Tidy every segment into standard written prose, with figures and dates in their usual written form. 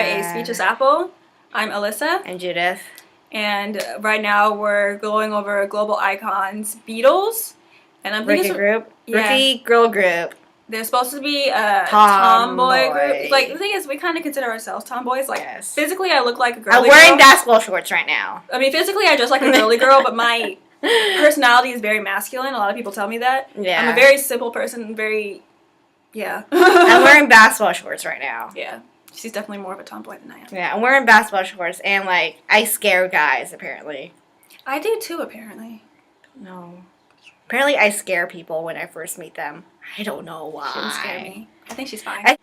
A Speechless Apple. I'm Alyssa. And Judith. And right now we're going over global icons, Beatles. And I'm thinking Rookie girl group. They're supposed to be a tomboy group. Like, the thing is, we kind of consider ourselves tomboys. Like, physically, I look like a girly girl. I'm wearing basketball shorts right now. I mean, physically, I dress like a girly girl, but my personality is very masculine. A lot of people tell me that. Yeah. I'm a very simple person, very... Yeah. I'm wearing basketball shorts right now. Yeah. She's definitely more of a tomboy than I am. Yeah, I'm wearing basketball shorts, and, like, I scare guys, apparently. I do, too, apparently. No. Apparently, I scare people when I first meet them. I don't know why. She doesn't scare me. I think she's fine.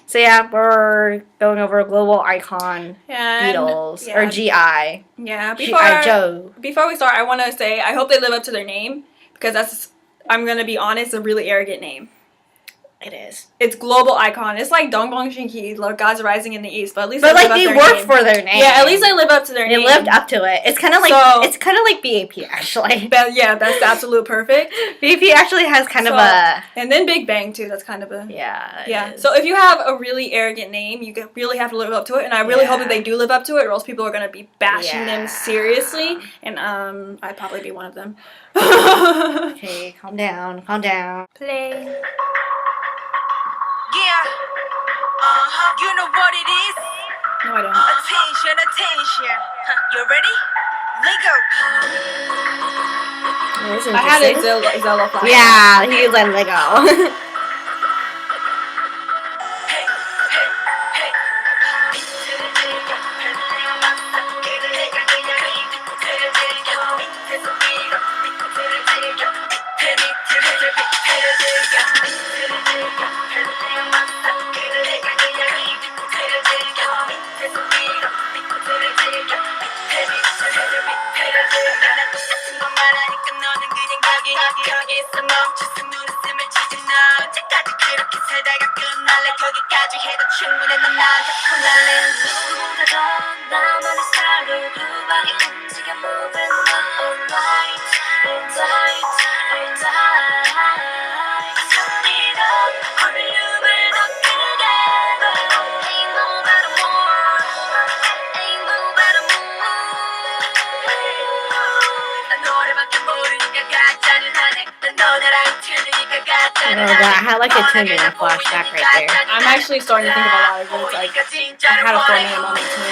So, yeah, we're going over a global icon, Beatles, or GI. Yeah, G.I. Joe. Before we start, I want to say I hope they live up to their name, because that's, I'm going to be honest, a really arrogant name. It is. It's global icon. It's like Dongbong Shinki, Gods Rising in the East, but at least they work for their name. Yeah, at least they live up to their name. They lived up to it. It's kind of like BAP actually. But yeah, that's the absolute perfect. BAP actually has kind of a and then Big Bang too. That's kind of a yeah. So if you have a really arrogant name, you really have to live up to it, and I really hope that they do live up to it, or else people are gonna be bashing them seriously, and I'd probably be one of them. Okay, calm down. Play. Yeah, you know what it is? No, I don't. Attention. You ready? Lego. I had a Zelda flag. Yeah, he was like Lego. I had like a 10-minute flashback right there. I'm actually starting to think of a lot of it. Like, I had a 4-minute moment too.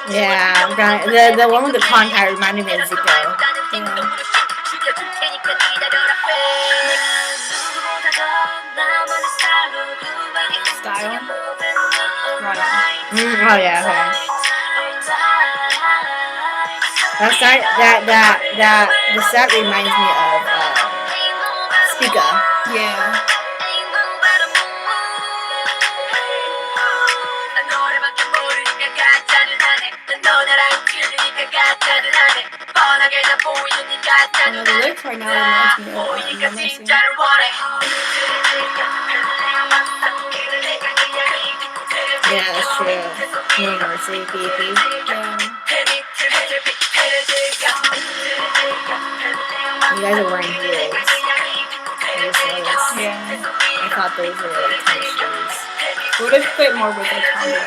Yeah, the one with the contact reminded me of Zico. Style. Oh yeah, okay. The set reminds me of Speaker. Yeah. The lyrics right now reminds me of No Mercy. Yeah, that's true. No Mercy, BAP. You guys are wearing heels. I thought those were like tennis shoes. It would have fit more with a tomboy.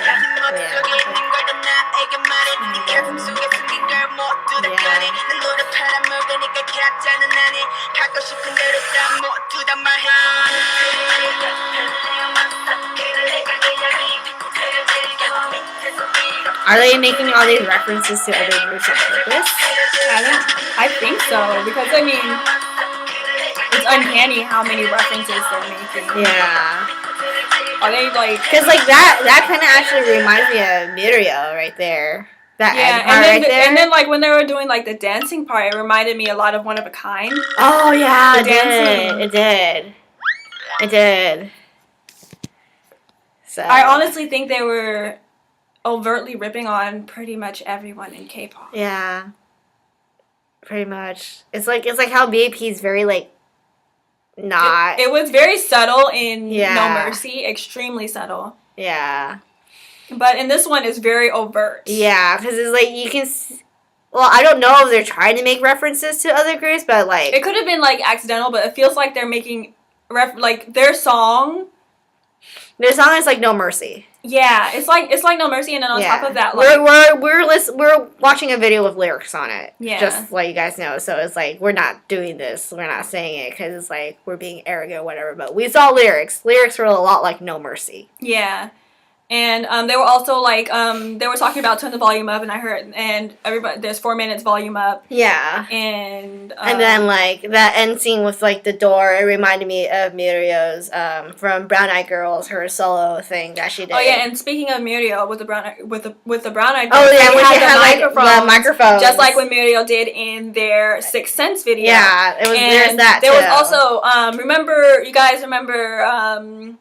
Are they making all these references to other groups on purpose? I think so, because I mean, it's uncanny how many references they're making. Yeah. Are they like? Because like that kind of actually reminds me of Mirio right there. That and then like when they were doing like the dancing part, it reminded me a lot of One of a Kind. Oh yeah, it did. So I honestly think they were overtly ripping on pretty much everyone in K-pop. Yeah. Pretty much. It's like how BAP is very like not. It was very subtle in Yeah. No Mercy, extremely subtle. Yeah. But in this one, it's very overt. Yeah, because it's like you can. Well, I don't know if they're trying to make references to other groups, but like it could have been like accidental, but it feels like they're making like their song. Their song is like No Mercy. Yeah, it's like No Mercy, and then on top of that, like we're watching a video with lyrics on it. Yeah, just let you guys know. So it's like we're not doing this, we're not saying it because it's like we're being arrogant or whatever. But we saw lyrics. Lyrics were a lot like No Mercy. Yeah. And they were also like they were talking about turn the volume up, and I heard and everybody there's 4 minutes volume up. Yeah. And then like that end scene with like the door, it reminded me of Muriel's from Brown Eyed Girls, her solo thing that she did. Oh yeah, and speaking of Muriel with the brown eyed girls, oh yeah, when she had like the microphones, just like when Muriel did in their Sixth Sense video. Yeah, it was. And there's that. There was also you guys remember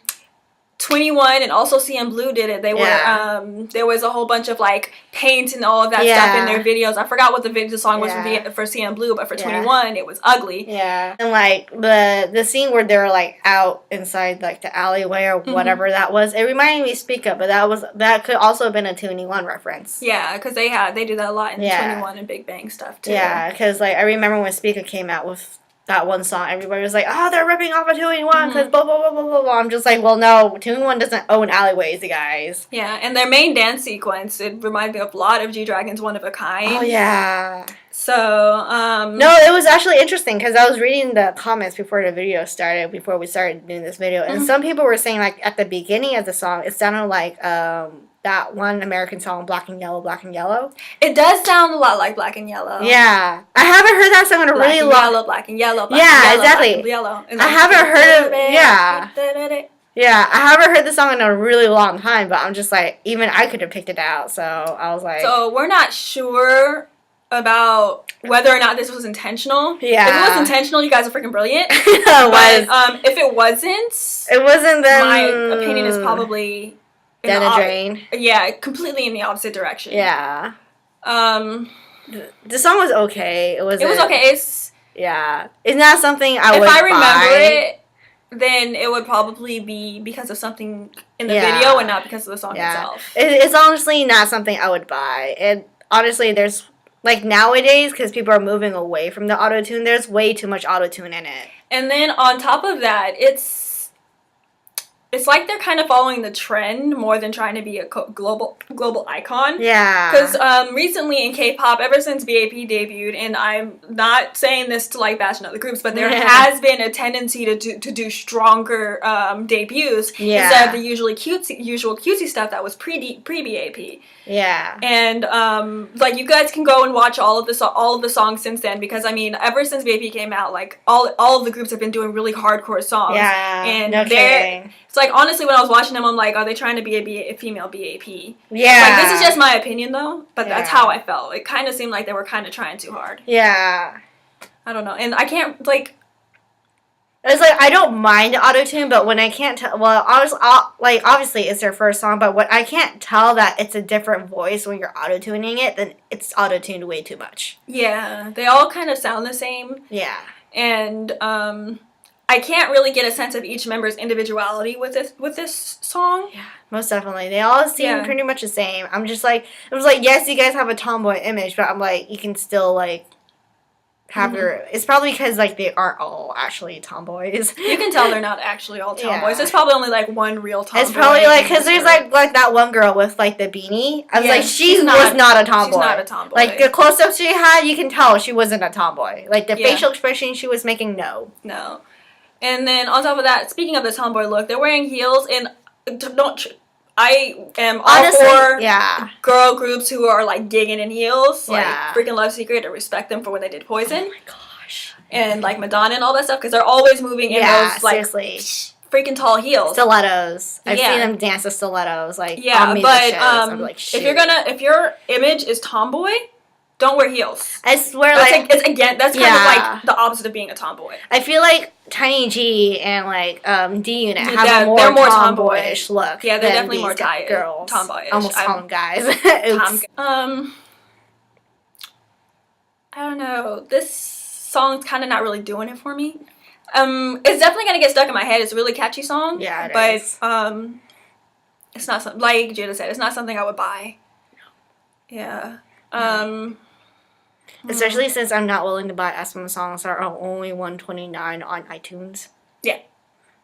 21 and also CN Blue did it. They were there was a whole bunch of like paint and all of that stuff in their videos. I forgot what the song was for CN Blue, but for 21 it was ugly. Yeah. And like the scene where they were like out inside like the alleyway or whatever that was, it reminded me of Speak Up, but that could also have been a 21 reference. Yeah, because they do that a lot in 21 and Big Bang stuff too. Yeah, because like I remember when Speak Up came out with that one song, everybody was like, oh, they're ripping off of 2-in-1 because blah, blah, blah, blah, blah, blah. I'm just like, well, no, 2-in-1 doesn't own alleyways, you guys. Yeah, and their main dance sequence, it reminded me of a lot of G-Dragon's One of a Kind. Oh, yeah. So, no, it was actually interesting because I was reading the comments before the video started, before we started doing this video, and some people were saying, like, at the beginning of the song, it sounded like, that one American song, Black and Yellow, Black and Yellow. It does sound a lot like Black and Yellow. Yeah. I haven't heard that song in a really long... Black and Yellow, Black and Yellow, exactly. Black and Yellow. And I haven't heard of... Yeah. Yeah, I haven't heard the song in a really long time, but I'm just like, even I could have picked it out, so I was like... So, we're not sure about whether or not this was intentional. Yeah. If it was intentional, you guys are freaking brilliant. It was. But, if it wasn't... It wasn't then... My opinion is probably... Down the drain. Yeah, completely in the opposite direction. Yeah. The song was okay. It was okay. It's not something I would buy. If I remember it, then it would probably be because of something in the video and not because of the song itself. It's honestly not something I would buy. And honestly, there's like nowadays, because people are moving away from the auto-tune, there's way too much auto-tune in it. And then on top of that, it's like they're kind of following the trend more than trying to be a global icon. Yeah. Because recently in K-pop, ever since BAP debuted, and I'm not saying this to like bash other groups, but there has been a tendency to do stronger debuts instead of the usual cutesy stuff that was pre-BAP. Yeah. And like you guys can go and watch all of the songs since then, because I mean ever since BAP came out, like all of the groups have been doing really hardcore songs. Yeah. And no kidding. It's like honestly when I was watching them, I'm like, are they trying to be a female BAP? Yeah. Like this is just my opinion though, but that's how I felt. It kind of seemed like they were kind of trying too hard. Yeah. I don't know, and I can't like. It's like I don't mind auto-tune, but when I can't tell, well, obviously it's their first song, but when I can't tell that it's a different voice when you're auto-tuning it, then it's auto-tuned way too much. Yeah, they all kind of sound the same. Yeah, and I can't really get a sense of each member's individuality with this song. Yeah, most definitely. They all seem pretty much the same. I'm just like, it was like, yes, you guys have a tomboy image, but I'm like, you can still like. Have your. It's probably because like they aren't all actually tomboys. You can tell they're not actually all tomboys. There's probably only like one real tomboy. It's probably like because there's like that one girl with like the beanie. I was like, she was not a tomboy. She's not a tomboy. Like the close up she had, you can tell she wasn't a tomboy. Like the facial expression she was making, no. And then on top of that, speaking of the tomboy look, they're wearing heels and I am all for girl groups who are like digging in heels, like freaking Love Secret. I respect them for when they did Poison. Oh my gosh! And like Madonna and all that stuff because they're always moving in those like freaking tall heels, stilettos. I've seen them dance with stilettos, like but I'm like, if your image is tomboy, don't wear heels. I swear, that's it's again. That's kind of like the opposite of being a tomboy. I feel like Tiny G and like D Unit have a more tomboyish look. Yeah, they're definitely more girls, tomboyish. Almost call them guys. I don't know. This song's kind of not really doing it for me. It's definitely gonna get stuck in my head. It's a really catchy song. Yeah, but it's not something, like Judah said, it's not something I would buy. Yeah. Especially since I'm not willing to buy SM songs that are only $129 on iTunes. Yeah.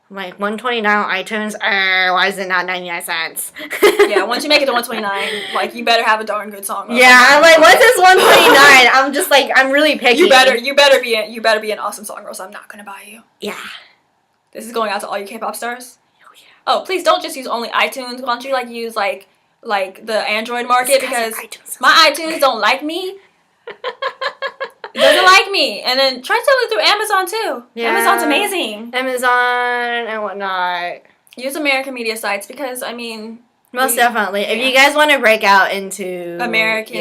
I'm like, $129 on iTunes? Why is it not 99 cents? Yeah, once you make it to $129, like, you better have a darn good song. Yeah, I'm like, what's this $129? I'm just like, I'm really picky. You better be an awesome song, or else I'm not gonna buy you. Yeah. This is going out to all you K-pop stars. Oh yeah. Oh, please don't just use only iTunes. Why don't you like use like the Android market, because my iTunes don't like me. It doesn't like me. And then try selling through Amazon too. Yeah. Amazon's amazing. Amazon and whatnot. Use American media sites, because I mean, most definitely. If you guys want to break out into American,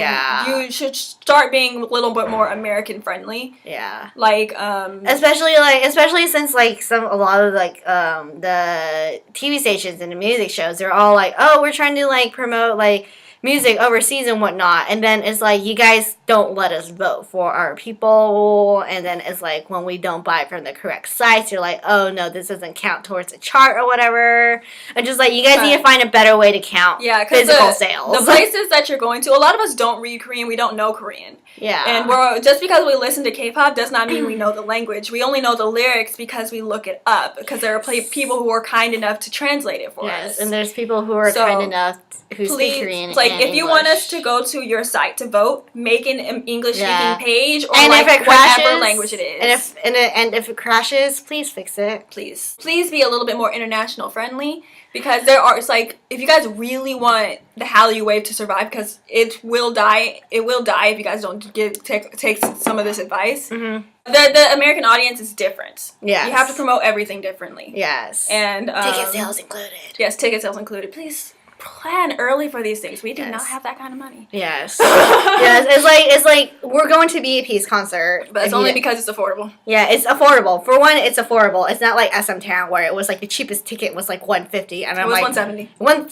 you should start being a little bit more American friendly. Yeah. Like especially since like a lot of like the TV stations and the music shows, they're all like, oh, we're trying to like promote like music overseas and whatnot, and then it's like, you guys don't let us vote for our people, and then it's like, when we don't buy it from the correct sites, you're like, oh no, this doesn't count towards a chart or whatever. And just like, you guys need to find a better way to count physical sales. The places that you're going to, a lot of us don't read Korean, we don't know Korean. Yeah. And just because we listen to K-pop does not mean we know the language. We only know the lyrics because we look it up, because there are people who are kind enough to translate it for us. Yes, and there's people who are kind enough who speak Korean. Like, if you want us to go to your site to vote, make an English-speaking page, or like whatever language it is. And if it crashes, please fix it. Please be a little bit more international friendly, because it's like, if you guys really want the Hallyu wave to survive, because it will die if you guys don't take some of this advice. Mm-hmm. The American audience is different. Yeah, you have to promote everything differently. Yes, and ticket sales included. Yes, ticket sales included. Please plan early for these things. We do not have that kind of money. Yes. Yes, it's like we're going to BAP's concert, but it's only because it's affordable. Yeah, it's affordable. For one, it's affordable. It's not like SM Town, where it was like the cheapest ticket was like $150, and I'm like $170. Well,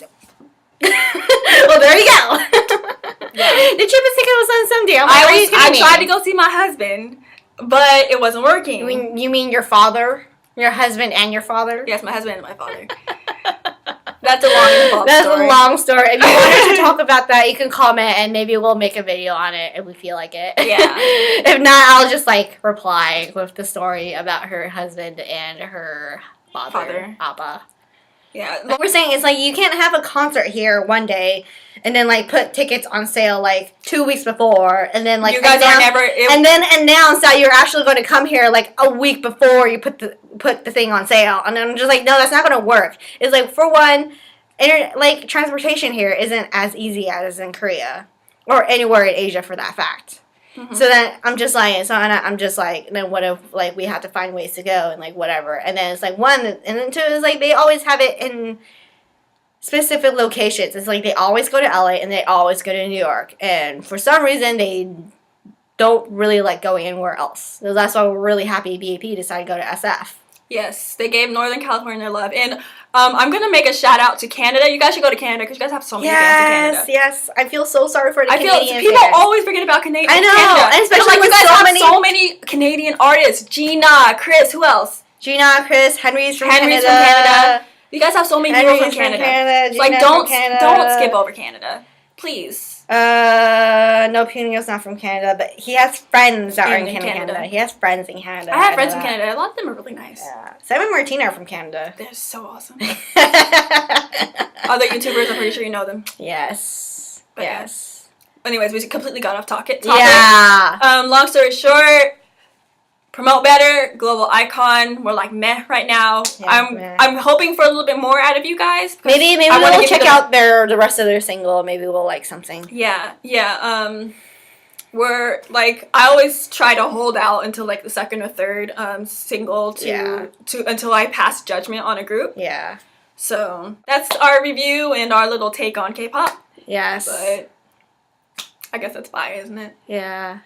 there you go. Yeah. The cheapest ticket was $170. I tried to go see my husband, but it wasn't working. You mean your father? Your husband and your father? Yes, my husband and my father. That's a long story. If you want us to talk about that, you can comment, and maybe we'll make a video on it if we feel like it. Yeah. If not, I'll just like reply with the story about her husband and her father. Abba. Yeah. What we're saying is, like, you can't have a concert here one day and then like put tickets on sale like 2 weeks before, and then like you guys and then announce that you're actually going to come here like a week before you put the thing on sale. And I'm just like, no, that's not going to work. It's like, for one, like transportation here isn't as easy as in Korea or anywhere in Asia for that fact. Mm-hmm. So then I'm just like, then what if like we have to find ways to go and like whatever. And then it's like one, and then two is like they always have it in specific locations. It's like they always go to LA and they always go to New York, and for some reason they don't really like going anywhere else. So that's why we're really happy BAP decided to go to SF. Yes, they gave Northern California their love. And I'm going to make a shout out to Canada. You guys should go to Canada, because you guys have so many fans in Canada. Yes, I feel so sorry for the Canadian people always forget about Canada. I know, and especially like, you guys have so many Canadian artists. Gina, Chris, who else? Gina, Chris, Henry's from Canada. You guys have so many people from Canada. Like, don't skip over Canada. Please. No, Punio's not from Canada, but he has friends that are in Canada. He has friends in Canada. I have friends in Canada. A lot of them are really nice. Yeah. Sam and Martina are from Canada. They're so awesome. Other YouTubers, I'm pretty sure you know them. Yes. But yes. Anyways, we completely got off topic. Yeah. Long story short, promote better, global icon. We're like meh right now. Yeah, I'm hoping for a little bit more out of you guys. Maybe we'll check out the rest of their single. Maybe we'll like something. Yeah. We're like, I always try to hold out until like the second or third single to until I pass judgment on a group. Yeah. So that's our review and our little take on K-pop. Yes. But I guess that's bi, isn't it? Yeah.